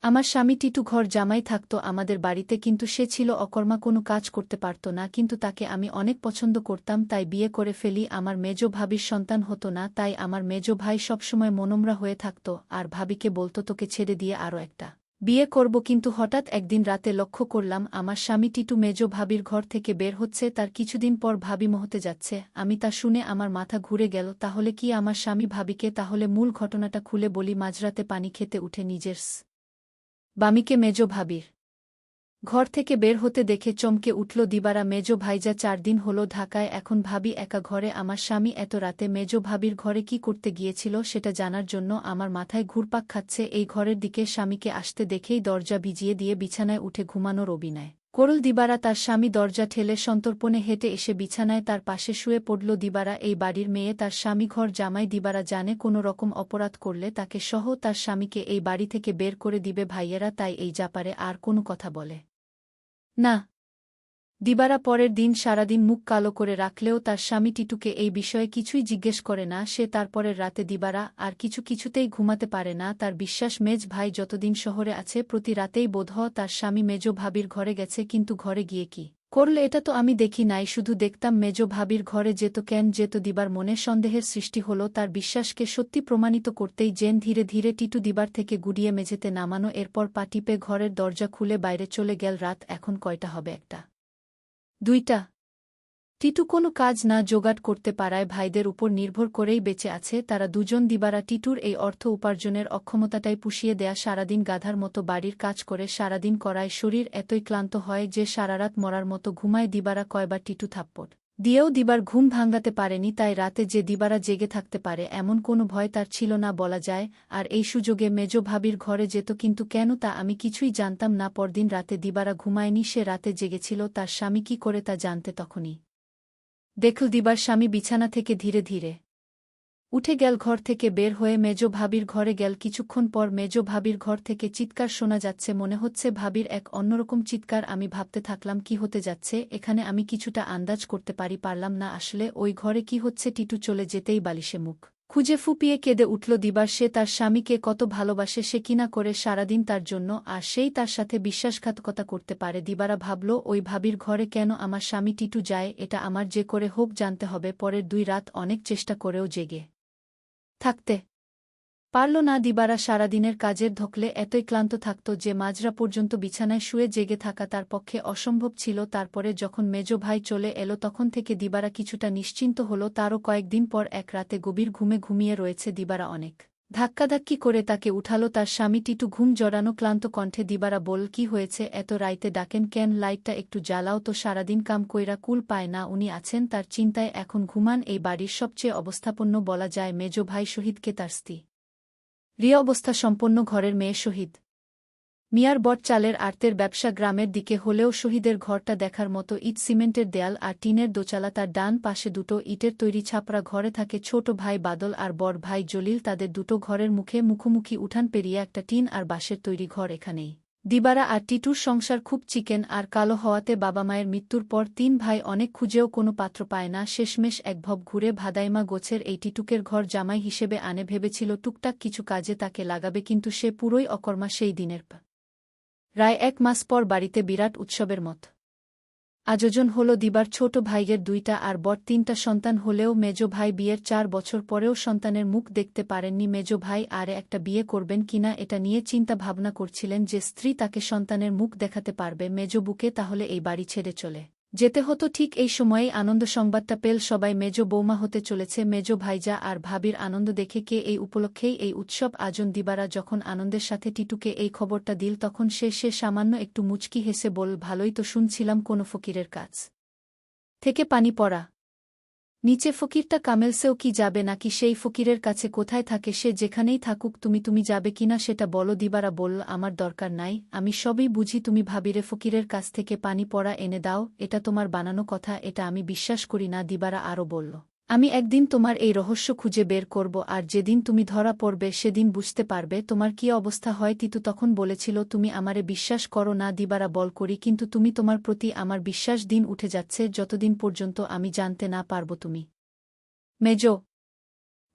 আমার স্বামী টিটু ঘর জামাই থাকত আমাদের বাড়িতে, কিন্তু সে ছিল অকর্মা, কোনো কাজ করতে পারত না, কিন্তু তাকে আমি অনেক পছন্দ করতাম, তাই বিয়ে করে ফেলি। আমার মেজ ভাবির সন্তান হতো না, তাই আমার মেজ ভাই সবসময় মনমরা হয়ে থাকত আর ভাবিকে বলত তোকে ছেড়ে দিয়ে আরও একটা বিয়ে করব। কিন্তু হঠাৎ একদিন রাতে লক্ষ্য করলাম আমার স্বামী টিটু মেজ ভাবির ঘর থেকে বের হচ্ছে, তার কিছুদিন পর ভাবি মহতে যাচ্ছে। আমি তা শুনে আমার মাথা ঘুরে গেল। তাহলে কি আমার স্বামী ভাবিকে? তাহলে মূল ঘটনাটা খুলে বলি। মাঝরাতে পানি খেতে উঠে নিজের বামিকে মেজ ভাবির ঘর থেকে বের হতে দেখে চমকে উঠল দিবারা। মেজ ভাইজা 4 দিন হলো ঢাকায়, এখন ভাবি একা ঘরে। আমার স্বামী এত রাতে মেজ ভাবির ঘরে কি করতে গিয়েছিল সেটা জানার জন্য আমার মাথায় ঘুরপাক খাচ্ছে। এই ঘরের দিকে স্বামীকে আসতে দেখেই দরজা ভিজিয়ে দিয়ে বিছানায় উঠে ঘুমানোর অভিনয় করল দিবারা। তার স্বামী দরজা ঠেলে সন্তর্পণে হেঁটে এসে বিছানায় তার পাশে শুয়ে পড়ল দিবারা। এই বাড়ির মেয়ে, তার স্বামী ঘর জামাই। দিবারা জানে কোনো রকম অপরাধ করলে তাকে সহ তার স্বামীকে এই বাড়ি থেকে বের করে দিবে ভাইয়েরা, তাই এই ব্যাপারে আর কোনো কথা বলে না। দিবারা পরের দিন সারাদিন মুখ কালো করে রাখলেও তার স্বামী টিটুকে এই বিষয়ে কিছুই জিজ্ঞেস করে না সে। তারপরের রাতে দিবারা আর কিছুতেই ঘুমাতে পারে না। তার বিশ্বাস মেজ ভাই যতদিন শহরে আছে প্রতি রাতেই বোধহয় তার স্বামী মেজ ভাবির ঘরে গেছে, কিন্তু ঘরে গিয়ে কি করলে এটা তো আমি দেখি নাই, শুধু দেখতাম মেজ ভাবির ঘরে যেত কেন যেত। দিবার মনে সন্দেহের সৃষ্টি হল। তার বিশ্বাসকে সত্যি প্রমাণিত করতেই জেন ধীরে ধীরে টিটু দিবার থেকে গুড়িয়ে মেঝেতে নামানো, এরপর পা টিপে ঘরের দরজা খুলে বাইরে চলে গেল। রাত এখন কয়টা হবে? 1টা 2টা। টিটু কোনো কাজ না জোগাড় করতে পারায় ভাইদের উপর নির্ভর করেই বেঁচে আছে তারা দুজন। দিবারা টিটুর এই অর্থ উপার্জনের অক্ষমতাটাই পুষিয়ে দেয়া। সারাদিন গাধার মতো বাড়ির কাজ করে সারাদিন করায় শরীর এতই ক্লান্ত হয় যে সারারাত মরার মতো ঘুমায় দিবারা। কয়বার টিটু থাপ্পড় দিয়েও দিবার ঘুম ভাঙাতে পারেনি, তাই রাতে যে দিবারা জেগে থাকতে পারে এমন কোনো ভয় তার ছিল না বলা যায়। আর এই সুযোগে মেজ ভাবির ঘরে যেত, কিন্তু কেন তা আমি কিছুই জানতাম না। পরদিন রাতে দিবারা ঘুমায়নি, সে রাতে জেগেছিল। তার স্বামী কি করে তা জানতে তখনই দেখল দিবার স্বামী বিছানা থেকে ধীরে ধীরে উঠে গেল, ঘর থেকে বের হয়ে মেজ ভাবির ঘরে গেল। কিছুক্ষণ পর মেজ ভাবির ঘর থেকে চিৎকার শোনা যাচ্ছে, মনে হচ্ছে ভাবির এক অন্যরকম চিৎকার। আমি ভাবতে থাকলাম কি হতে যাচ্ছে এখানে। আমি কিছুটা আন্দাজ করতে পারলাম না আসলে ওই ঘরে কি হচ্ছে। টিটু চলে যেতেই বালিশে মুখ খুঁজে ফুপিয়ে কেঁদে উঠল দিবার। সে তার স্বামীকে কত ভালোবাসে, সে কিনা করে সারাদিন তার জন্য, আর সেই তার সাথে বিশ্বাসঘাতকতা করতে পারে। দিবারা ভাবল ওই ভাবির ঘরে কেন আমার স্বামী টিটু যায়, এটা আমার যে করে হোক জানতে হবে। পরের 2 রাত অনেক চেষ্টা করেও জেগে থাকতে পারল না দিবারা। সারাদিনের কাজের ধকলে এতই ক্লান্ত থাকত যে মাঝরা পর্যন্ত বিছানায় শুয়ে জেগে থাকা তার পক্ষে অসম্ভব ছিল। তারপরে যখন মেজ ভাই চলে এলো তখন থেকে দিবারা কিছুটা নিশ্চিন্ত হল। তারও কয়েকদিন পর এক রাতে গভীর ঘুমে ঘুমিয়ে রয়েছে দিবারা। অনেক ধাক্কাধাক্কি করে তাকে উঠালো তার স্বামী টিটু। ঘুম জড়ানো ক্লান্ত কণ্ঠে দিবারা বল, কি হয়েছে? এত রাইতে ডাকেন কেন? লাইটটা একটু জ্বালাও তো। সারাদিন কাম কইরা কুল পায় না, উনি আছেন তার চিন্তায় এখন ঘুমান। এই বাড়ির সবচেয়ে অবস্থাপন্ন বলা যায় মেজ ভাই শহীদকে, তার স্ত্রী রিয়া অবস্থা সম্পন্ন ঘরের মেয়ে শহীদ মিয়ার বট চালের আড়তের ব্যবসা। গ্রামের দিকে হলেও শহীদের ঘরটা দেখার মতো। ইট সিমেন্টের দেয়াল আর টিনের দোচালা, তার ডান পাশে 2টো ইটের তৈরি ছাপরা ঘরে থাকে ছোট ভাই বাদল আর বড় ভাই জলিল। তাদের 2টো ঘরের মুখে মুখোমুখি উঠান পেরিয়ে একটা টিন আর বাঁশের তৈরি ঘর। এখানেই দিবারা আর টিটুর সংসার খুব চিকেন আর কালো হওয়াতে বাবা মায়ের মৃত্যুর পর 3 ভাই অনেক খুঁজেও কোনো পাত্র পায় না। শেষমেশ একভব ঘুরে ভাদাইমা গোছের এই টিটুকের ঘর জামাই হিসেবে আনে। ভেবেছিল টুকটাক কিছু কাজে তাকে লাগাবে, কিন্তু সে পুরোই অকর্মা। সেই দিনের প্রায় 1 মাস পর বাড়িতে বিরাট উৎসবের মত আয়োজন হল। দিবার ছোট ভাইয়ের 2টা আর বড় 3টা সন্তান হলেও মেজ ভাই বিয়ের 4 বছর পরেও সন্তানের মুখ দেখতে পারেননি। মেজ ভাই আরে একটা বিয়ে করবেন কিনা এটা নিয়ে চিন্তা ভাবনা করছিলেন, যে স্ত্রী তাকে সন্তানের মুখ দেখাতে পারবে মেজ বুকে, তাহলে এই বাড়ি ছেড়ে চলে যেতে হতো। ঠিক এই সময়েই আনন্দ সংবাদটা পেল সবাই, মেজ বৌমা হতে চলেছে। মেজ ভাইজা আর ভাবির আনন্দ দেখে কে এই উপলক্ষেই এই উৎসব আয়োজন। দিবারা যখন আনন্দের সাথে টিটুকে এই খবরটা দিল তখন সে সামান্য একটু মুচকি হেসে বল, ভালোই তো শুনছিলাম কোনো ফকিরের কাছ থেকে পানি পড়া নিচে। ফকিরটা কামেলসেও কি যাবে নাকি? সেই ফকিরের কাছে কোথায় থাকে সে? যেখানেই থাকুক, তুমি যাবে কিনা সেটা বলো। দিবারা বলল, আমার দরকার নাই, আমি সবই বুঝি। তুমি ভাবিরে ফকিরের কাছ থেকে পানি পড়া এনে দাও, এটা তোমার বানানো কথা, এটা আমি বিশ্বাস করি না। দিবারা আরও বলল, আমি একদিন তোমার এই রহস্য খুঁজে বের করব, আর যেদিন তুমি ধরা পড়বে সেদিন বুঝতে পারবে তোমার কি অবস্থা হয়। টিটু তখন বলেছিল, তুমি আমারে বিশ্বাস করো না? দিবারা বল, করি, কিন্তু তোমার প্রতি আমার বিশ্বাস দিন উঠে যাচ্ছে যতদিন পর্যন্ত আমি জানতে না পারব তুমি মেজ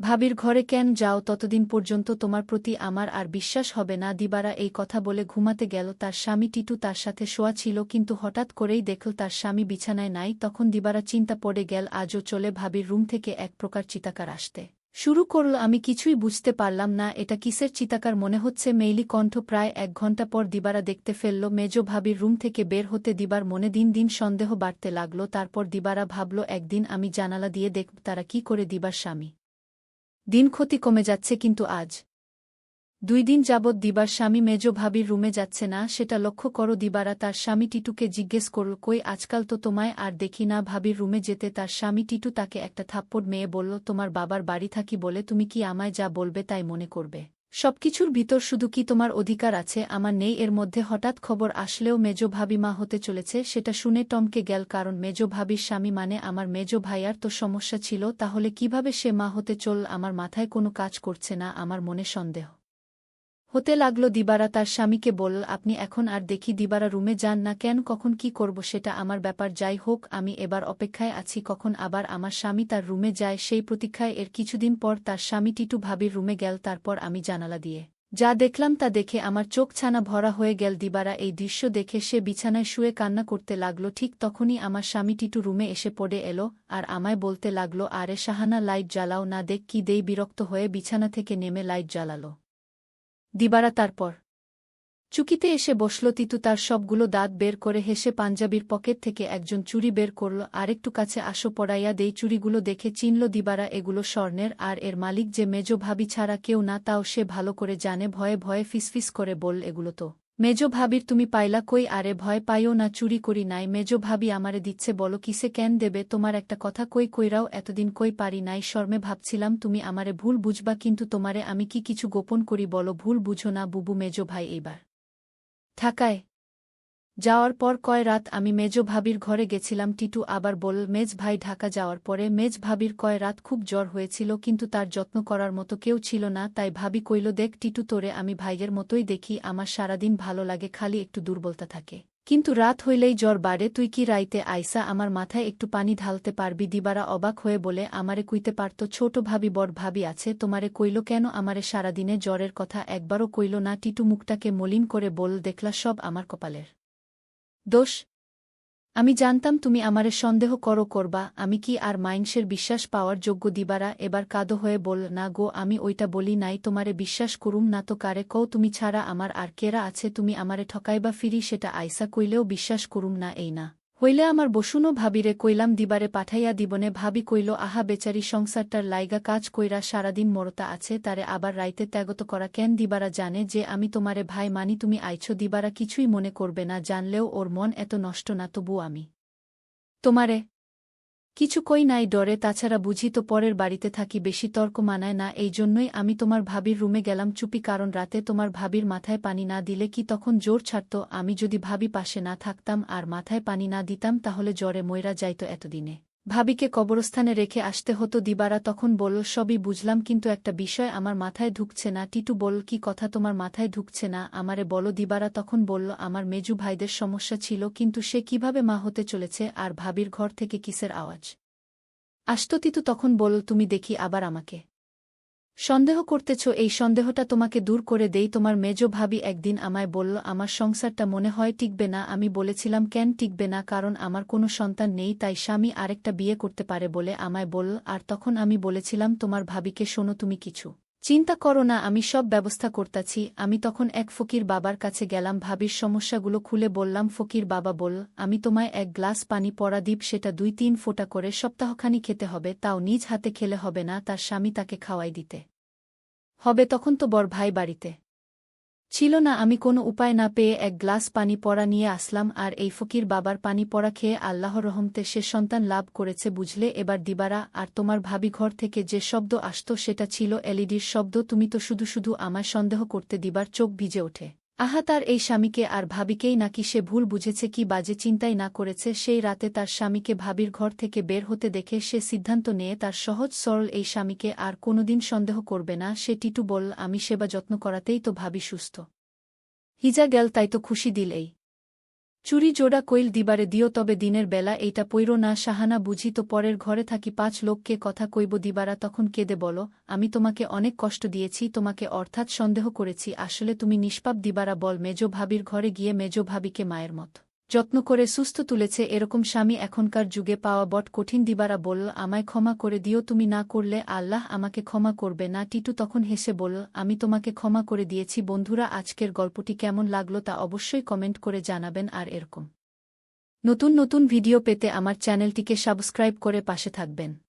ভাবির ঘরে কেন যাও? ততদিন পর্যন্ত তোমার প্রতি আমার আর বিশ্বাস হবে না। দিবারা এই কথা বলে ঘুমাতে গেল। তার স্বামী টিটু তার সাথে শোয়া ছিল, কিন্তু হঠাৎ করেই দেখল তার স্বামী বিছানায় নাই। তখন দিবারা চিন্তা পড়ে গেল, আজও চলে ভাবির রুম থেকে এক প্রকার চিৎকার আসতে শুরু করল। আমি কিছুই বুঝতে পারলাম না, এটা কিসের চিৎকার মনে হচ্ছে মেইলি কণ্ঠ। প্রায় 1 ঘণ্টা পর দিবারা দেখতে ফেলল মেজ ভাবির রুম থেকে বের হতে। দিবার মনে দিন দিন সন্দেহ বাড়তে লাগল। তারপর দিবারা ভাবল, একদিন আমি জানালা দিয়ে দেখব তারা কি করে। দিবার স্বামী দিন ক্ষতি কমে যাচ্ছে, কিন্তু আজ 2 দিন যাবৎ দিবার স্বামী মেজ ভাবির রুমে যাচ্ছে না, সেটা লক্ষ্য করো। দিবারা তার স্বামী টিটুকে জিজ্ঞেস করল, কই আজকাল তো তোমায় আর দেখি না ভাবির রুমে যেতে। তার স্বামী টিটু তাকে একটা থাপ্পড় মেয়ে বলল, তোমার বাবার বাড়ি থাকি বলে তুমি কি আমায় যা বলবে তাই মনে করবে? সবকিছুর ভিতর শুধু কি তোমার অধিকার আছে, আমার নেই? এর মধ্যে হঠাৎ খবর আসলেও মেজ ভাবি মা হতে চলেছে, সেটা শুনে টমকে গেল। কারণ মেজ ভাবির স্বামী মানে আমার মেজ ভাইয়ার তো সমস্যা ছিল, তাহলে কিভাবে সে মা হতে চল? আমার মাথায় কোনো কাজ করছে না, আমার মনে সন্দেহ হতে লাগল। দিবারা তার স্বামীকে বলল, আপনি এখন আর দেখি দিবারা রুমে যান না কেন? কখন কি করব সেটা আমার ব্যাপার, যাই হোক আমি এবার অপেক্ষায় আছি কখন আবার আমার স্বামী তার রুমে যায় সেই প্রতীক্ষায়। এর কিছুদিন পর তার স্বামী টিটু ভাবির রুমে গেল। তারপর আমি জানালা দিয়ে যা দেখলাম তা দেখে আমার চোখ ছানা ভরা হয়ে গেল। দিবারা এই দৃশ্য দেখে সে বিছানায় শুয়ে কান্না করতে লাগল। ঠিক তখনই আমার স্বামী টিটু রুমে এসে পড়ে এলো আর আমায় বলতে লাগল, আরে শাহানা লাইট জ্বালাও না, দেখ কি দেই। বিরক্ত হয়ে বিছানা থেকে নেমে লাইট জ্বালালো দিবারা। তারপর চুকিতে এসে বসল। তিতু তার সবগুলো দাঁত বের করে হেসে পাঞ্জাবির পকেট থেকে একজন চুড়ি বের করল। আরেকটু কাছে আসো, পড়াইয়া দেই। চুড়িগুলো দেখে চিনল দিবারা এগুলো স্বর্ণের, আর এর মালিক যে মেজ ভাবি ছাড়া কেউ না, তাও সে ভালো করে জানে। ভয়ে ভয়ে ফিসফিস করে বল, এগুলো তো মেজ ভাবির, তুমি পাইলা কই? আরে ভয় পাইও না, চুরি করি নাই, মেজ ভাবি আমারে দিচ্ছে। বলো কিসে কেন দেবে? তোমার একটা কথা কই, কইরাও এতদিন কই পারি নাই। শর্মে ভাবছিলাম তুমি আমারে ভুল বুঝবা, কিন্তু তোমারে আমি কি কিছু গোপন করি? বলো ভুল বুঝো না বুবু। মেজ ভাই এইবার ঢাকায় যাওয়ার পর কয় রাত আমি মেজ ভাবির ঘরে গেছিলাম। টিটু আবার বল, মেজ ভাই ঢাকা যাওয়ার পরে মেজ ভাবির কয় রাত খুব জ্বর হয়েছিল, কিন্তু তার যত্ন করার মতো কেউ ছিল না। তাই ভাবি কইল, দেখ টিটু, তোরে আমি ভাইয়ের মতোই দেখি, আমার সারাদিন ভালো লাগে, খালি একটু দুর্বলতা থাকে, কিন্তু রাত হইলেই জ্বর বাড়ে। তুই কি রাইতে আইসা আমার মাথায় একটু পানি ঢালতে পারবি? দিবারা অবাক হয়ে বলে, আমারে কইতে পারত, ছোট ভাবি বড় ভাবি আছে, তোমারে কইল কেন? আমারে সারাদিনে জ্বরের কথা একবারও কইল না। টিটু মুখটাকে মলিন করে বল, দেখলা, সব আমার কপালের দোষ। আমি জানতাম তুমি আমারে সন্দেহ করবা, আমি কি আর মাইনষের বিশ্বাস পাওয়ার যোগ্য? দিবারা এবার কাঁদো হয়ে বল, না গো, আমি ওইটা বলি নাই। তোমারে বিশ্বাস করুম না তো কারে কও? তুমি ছাড়া আমার আর কেরা আছে? তুমি আমারে ঠকাইবা ফিরি, সেটা আইসা কইলেও বিশ্বাস করুম না। এই না হইলে আমার বসুনো ভাবিরে কইলাম দিবারে পাঠাইয়া দিবনে। ভাবি কইল, আহা বেচারি, সংসারটার লাইগা কাজ কইরা সারাদিন মরতা আছে, তারে আবার রাইতে ত্যাগত করা কেন? দিবারা জানে যে আমি তোমারে ভাই মানি, তুমি আইছো। দিবারা কিছুই মনে করবে না, জানলেও ওর মন এত নষ্ট না, তবু আমি তোমারে কিছু কই নাই ডরে। তাছাড়া বুঝি তো পরের বাড়িতে থাকি, বেশি তর্ক মানায় না, এই জন্যই আমি তোমার ভাবির রুমে গেলাম চুপি। কারণ রাতে তোমার ভাবির মাথায় পানি না দিলে কি তখন জোর ছাড়ত? আমি যদি ভাবি পাশে না থাকতাম আর মাথায় পানি না দিতাম, তাহলে জ্বরে মইরা যাইত। এতদিনে ভাবিকে কবরস্থানে রেখে আসতে হতো। দিবারা তখন বলল, সবই বুঝলাম, কিন্তু একটা বিষয় আমার মাথায় ঢুকছে না। টিটু বলল, কি কথা তোমার মাথায় ঢুকছে না? আমারে বলো। দিবারা তখন বলল, আমার মেজু ভাইদের সমস্যা ছিল, কিন্তু সে কিভাবে মা হতে চলেছে, আর ভাবির ঘর থেকে কিসের আওয়াজ আসত? তিতু তখন বলল, তুমি দেখি আবার আমাকে সন্দেহ করতেছ, এই সন্দেহটা তোমাকে দূর করে দেই। তোমার মেজ ভাবি একদিন আমায় বলল, আমার সংসারটা মনে হয় টিকবে না। আমি বলেছিলাম, কেন টিকবে না? কারণ আমার কোনো সন্তান নেই, তাই স্বামী আরেকটা বিয়ে করতে পারে বলে আমায় বলল। আর তখন আমি বলেছিলাম তোমার ভাবিকে, শোনো, তুমি কিছু চিন্তা করো না, আমি সব ব্যবস্থা করতাছি। আমি তখন এক ফকির বাবার কাছে গেলাম, ভাবির সমস্যাগুলো খুলে বললাম। ফকির বাবা বলল, আমি তোমায় 1 গ্লাস পানি পড়া দিব, সেটা 2-3 ফোঁটা করে সপ্তাহখানি খেতে হবে, তাও নিজ হাতে খেলে হবে না, তার স্বামী তাকে খাওয়াই দিতে হবে। তখন তো বড় ভাই বাড়িতে ছিল না, আমি কোনো উপায় না পেয়ে 1 গ্লাস পানি পড়া নিয়ে আসলাম, আর এই ফকির বাবার পানি পড়া খেয়ে আল্লাহর রহমতে সে সন্তান লাভ করেছে, বুঝলে? এবার দিবারা, আর তোমার ভাবি ঘর থেকে যে শব্দ আসত সেটা ছিল এলইডির শব্দ। তুমি তো শুধু শুধু আমায় সন্দেহ করতে। দিবার চোখ ভিজে ওঠে, আহা, তার এই স্বামীকে আর ভাবিকেই নাকি সে ভুল বুঝেছে, কি বাজে চিন্তাই না করেছে। সেই রাতে তার স্বামীকে ভাবির ঘর থেকে বের হতে দেখে সে সিদ্ধান্ত নিয়ে তার সহজ সরল এই স্বামীকে আর কোনোদিন সন্দেহ করবে না। সে টিটু বলল, আমি সেবা যত্ন করাতেই তো ভাবি সুস্থ হিজা গেল, তাই তো খুশি দিল। এই চুরি জোড়া কইল দিবারে দিও তবে দিনের বেলা এইটা পইরো না সাহানা বুঝি তো পরের ঘরে থাকি 5 লোককে কথা কইব দিবারা তখন কেঁদে বলো আমি তোমাকে অনেক কষ্ট দিয়েছি তোমাকে অর্থাৎ সন্দেহ করেছি আসলে তুমি নিষ্পাপ দিবারা বল মেজ ভাবির ঘরে গিয়ে মেজ ভাবিকে মায়ের মত যত্ন করে সুস্থ তুলেছে এরকম স্বামী এখনকার যুগে পাওয়া বট কঠিন দিবারা বলল আমায় ক্ষমা করে দিও তুমি না করলে আল্লাহ আমাকে ক্ষমা করবে না টিটু তখন হেসে বলল আমি তোমাকে ক্ষমা করে দিয়েছি বন্ধুরা আজকের গল্পটি কেমন লাগলো তা অবশ্যই কমেন্ট করে জানাবেন আর এরকম নতুন নতুন ভিডিও পেতে আমার চ্যানেলটিকে সাবস্ক্রাইব করে পাশে থাকবেন।